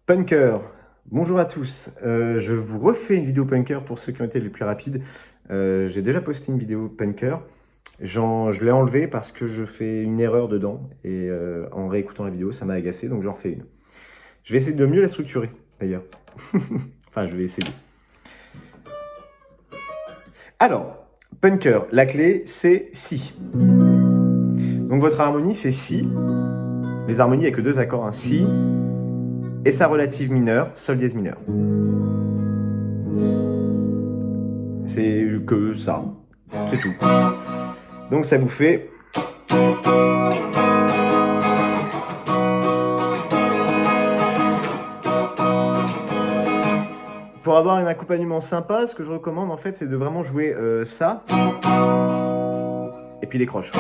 Punker, bonjour à tous. Je vous refais une vidéo Punker pour ceux qui ont été les plus rapides. J'ai déjà posté une vidéo Punker. Je l'ai enlevée parce que je fais une erreur dedans et en réécoutant la vidéo, ça m'a agacé, donc j'en refais une. Je vais essayer de mieux la structurer, d'ailleurs. Enfin, je vais essayer. Alors, Punker, la clé, c'est Si. Donc votre harmonie, c'est Si. Les harmonies, il n'y a que deux accords, un Si et sa relative mineure, Sol dièse mineur. C'est que ça, c'est tout. Donc ça vous fait... Pour avoir un accompagnement sympa, ce que je recommande en fait, c'est de vraiment jouer ça, et puis les croches.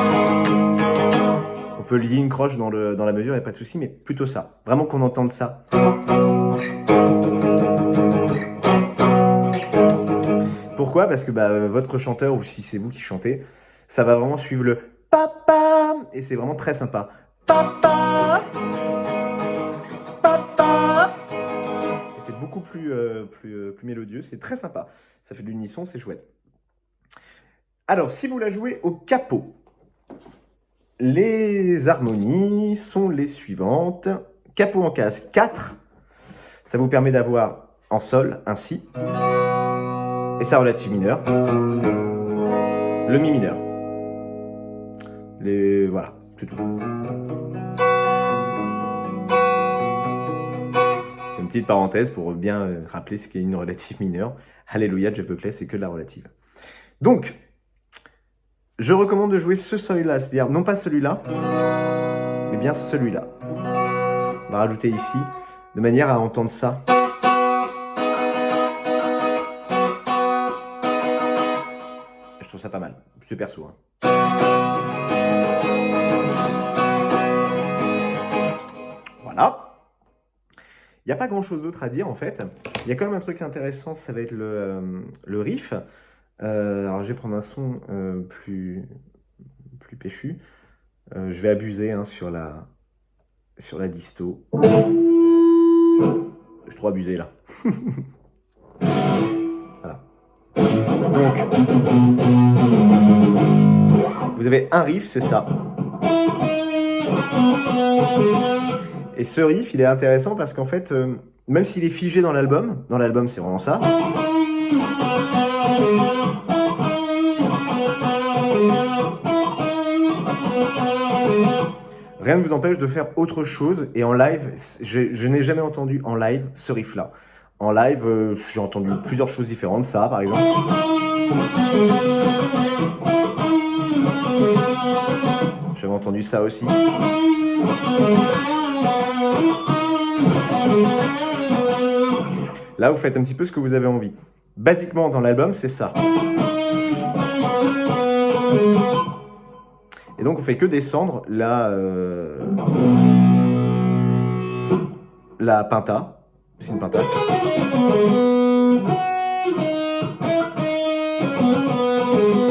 On peut lier une croche dans la mesure, il n'y a pas de souci, mais plutôt ça. Vraiment qu'on entende ça. Pourquoi? Parce que votre chanteur, ou si c'est vous qui chantez, ça va vraiment suivre le papa, et c'est vraiment très sympa. Papa, papa. Et c'est beaucoup plus mélodieux, c'est très sympa. Ça fait de l'unisson, c'est chouette. Alors, si vous la jouez au capot, les harmonies sont les suivantes. Capot en case 4, ça vous permet d'avoir en sol un Si, et sa relative mineure, le Mi mineur. Voilà, c'est tout. C'est une petite parenthèse pour bien rappeler ce qu'est une relative mineure. Alléluia, Jeff Buckley, c'est que de la relative. Donc, je recommande de jouer ce seuil-là, c'est-à-dire non pas celui-là, mais bien celui-là. On va rajouter ici, de manière à entendre ça. Je trouve ça pas mal, c'est perso. Voilà. Il n'y a pas grand-chose d'autre à dire en fait. Il y a quand même un truc intéressant, ça va être le riff. Alors je vais prendre un son plus péchu. Je vais abuser sur la disto. Je suis trop abusé là. Voilà. Donc, vous avez un riff, c'est ça. Et ce riff, il est intéressant parce qu'en fait, même s'il est figé dans l'album c'est vraiment ça. Rien ne vous empêche de faire autre chose. Et en live, je n'ai jamais entendu en live ce riff-là. En live, j'ai entendu plusieurs choses différentes. Ça, par exemple. J'avais entendu ça aussi. Là, vous faites un petit peu ce que vous avez envie. Basiquement, dans l'album, c'est ça. Et donc, on fait que descendre la pinta. C'est une pinta.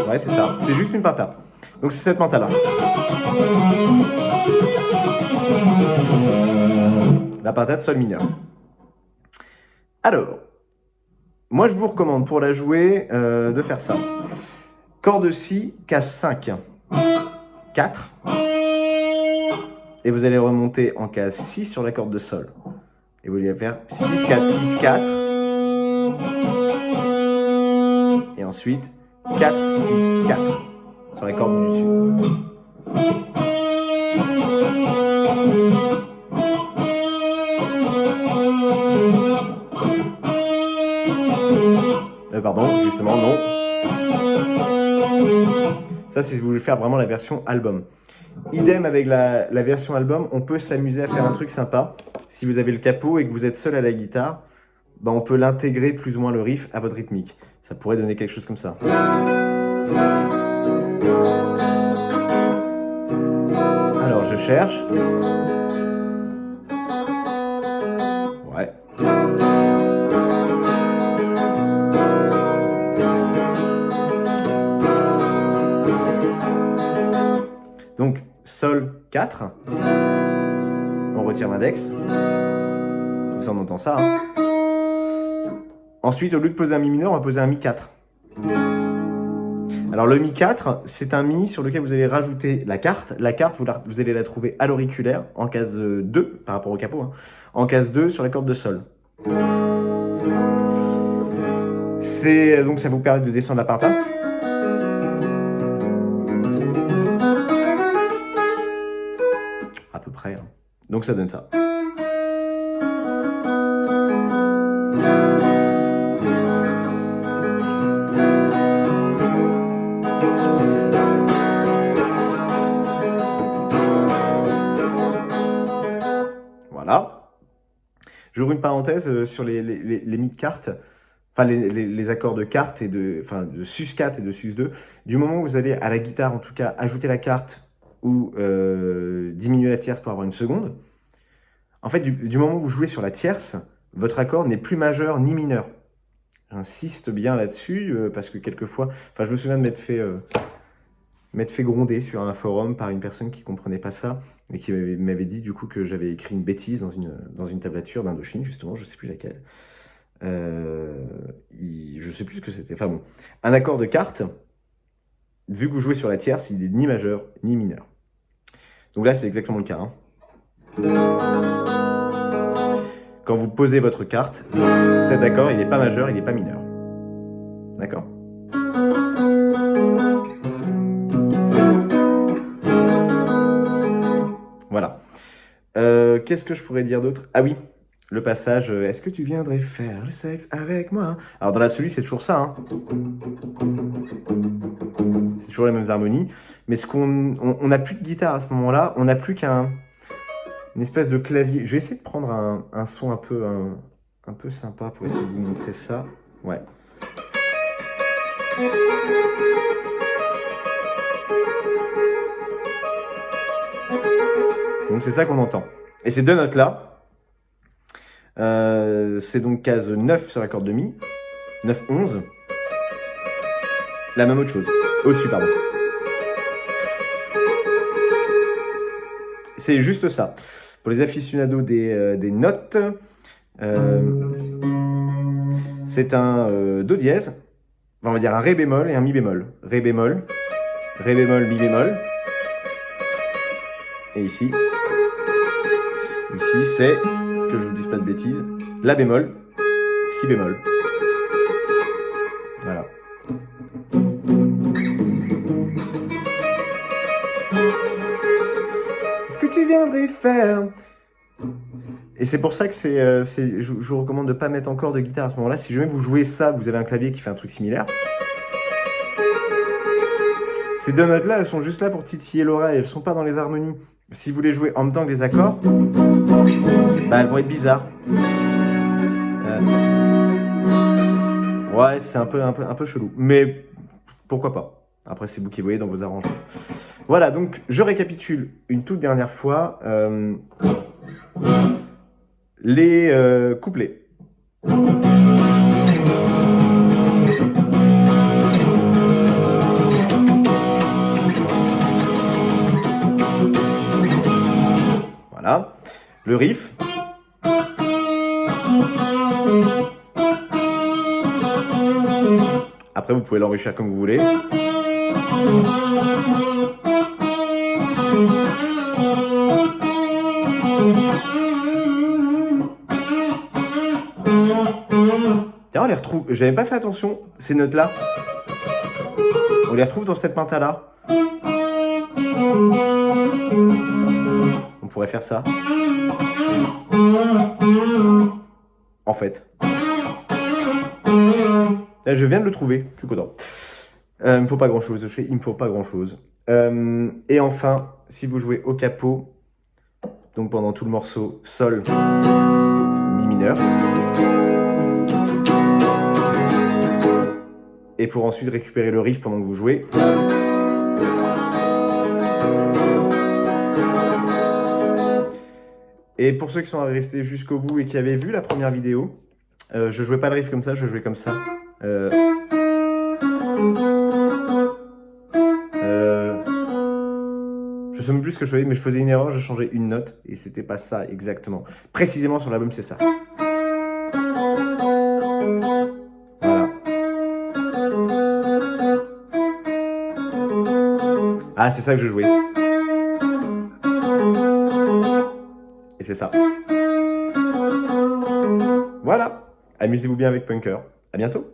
Ouais, c'est ça. C'est juste une pinta. Donc, c'est cette pinta-là. La pinta de sol mineur. Alors, moi, je vous recommande pour la jouer de faire ça. Corde Si, case 5. 4. Et vous allez remonter en case 6 sur la corde de sol. Et vous allez faire 6, 4, 6, 4. Et ensuite 4, 6, 4 sur la corde du dessus. Pardon, justement, non. Ça, c'est si vous voulez faire vraiment la version album. Idem avec la version album, on peut s'amuser à faire un truc sympa. Si vous avez le capot et que vous êtes seul à la guitare, on peut l'intégrer plus ou moins le riff à votre rythmique. Ça pourrait donner quelque chose comme ça. Alors, je cherche. Ouais. Donc, Sol 4, on retire l'index, Comme ça, on entend ça. Hein. Ensuite, au lieu de poser un Mi mineur, on va poser un Mi 4. Alors, le Mi 4, c'est un Mi sur lequel vous allez rajouter la carte. La carte, vous allez la trouver à l'auriculaire, en case 2, par rapport au capot. Hein, en case 2, sur la corde de Sol. Donc, ça vous permet de descendre la partie. À peu près. Hein. Donc, ça donne ça. Voilà. J'ouvre une parenthèse sur les Mi de carte. Enfin, les accords de carte et de sus 4 et de sus 2. Du moment où vous allez à la guitare, en tout cas, ajouter la carte ou diminuer la tierce pour avoir une seconde, en fait, du moment où vous jouez sur la tierce, votre accord n'est plus majeur ni mineur. J'insiste bien là-dessus parce que quelquefois, je me souviens de m'être fait gronder sur un forum par une personne qui ne comprenait pas ça et qui m'avait dit du coup que j'avais écrit une bêtise dans une tablature d'Indochine, justement, je ne sais plus laquelle. Je sais plus ce que c'était. Enfin bon, un accord de carte, vu que vous jouez sur la tierce, il est ni majeur ni mineur. Donc là, c'est exactement le cas. Hein. Quand vous posez votre carte, cet accord, il n'est pas majeur, il n'est pas mineur. D'accord ? Voilà. Qu'est-ce que je pourrais dire d'autre? Ah oui, le passage, est-ce que tu viendrais faire le sexe avec moi? Alors dans l'absolu, c'est toujours ça. Hein. C'est toujours les mêmes harmonies. Mais on n'a plus de guitare à ce moment-là, on n'a plus qu'une espèce de clavier. Je vais essayer de prendre un son un peu sympa pour essayer de vous montrer ça. Ouais. Donc c'est ça qu'on entend. Et ces deux notes-là, c'est donc case 9 sur la corde de Mi, 9, 11. La même autre chose. Au-dessus, pardon. C'est juste ça. Pour les aficionados des notes, c'est un Do dièse, on va dire un Ré bémol et un Mi bémol. Ré bémol, Mi bémol. Et ici c'est, que je vous dise pas de bêtises, La bémol, Si bémol. Voilà. Est-ce que tu viendrais faire? Et c'est pour ça que je vous recommande de ne pas mettre encore de guitare à ce moment-là. Si jamais vous jouez ça, vous avez un clavier qui fait un truc similaire. Ces deux notes-là, elles sont juste là pour titiller l'oreille. Elles ne sont pas dans les harmonies. Si vous les jouez en même temps que les accords, elles vont être bizarres. Ouais, c'est un peu chelou. Mais pourquoi pas? Après, c'est vous qui voyez dans vos arrangements. Voilà, donc je récapitule une toute dernière fois les couplets. Voilà, le riff. Après, vous pouvez l'enrichir comme vous voulez. Tiens, on les retrouve. J'avais pas fait attention, ces notes-là. On les retrouve dans cette penta-là. On pourrait faire ça. En fait. Là, je viens de le trouver, je suis content. Il me faut pas grand-chose, il me faut pas grand-chose. Et enfin, si vous jouez au capot, donc pendant tout le morceau, Sol, Mi mineur. Et pour ensuite récupérer le riff pendant que vous jouez. Et pour ceux qui sont restés jusqu'au bout et qui avaient vu la première vidéo, je jouais pas le riff comme ça, je jouais comme ça. Je sais même plus ce que je faisais, mais je faisais une erreur, je changeais une note, et c'était pas ça exactement. Précisément sur l'album, c'est ça. Voilà. Ah, c'est ça que je jouais. Et c'est ça. Voilà. Amusez-vous bien avec Punker. À bientôt.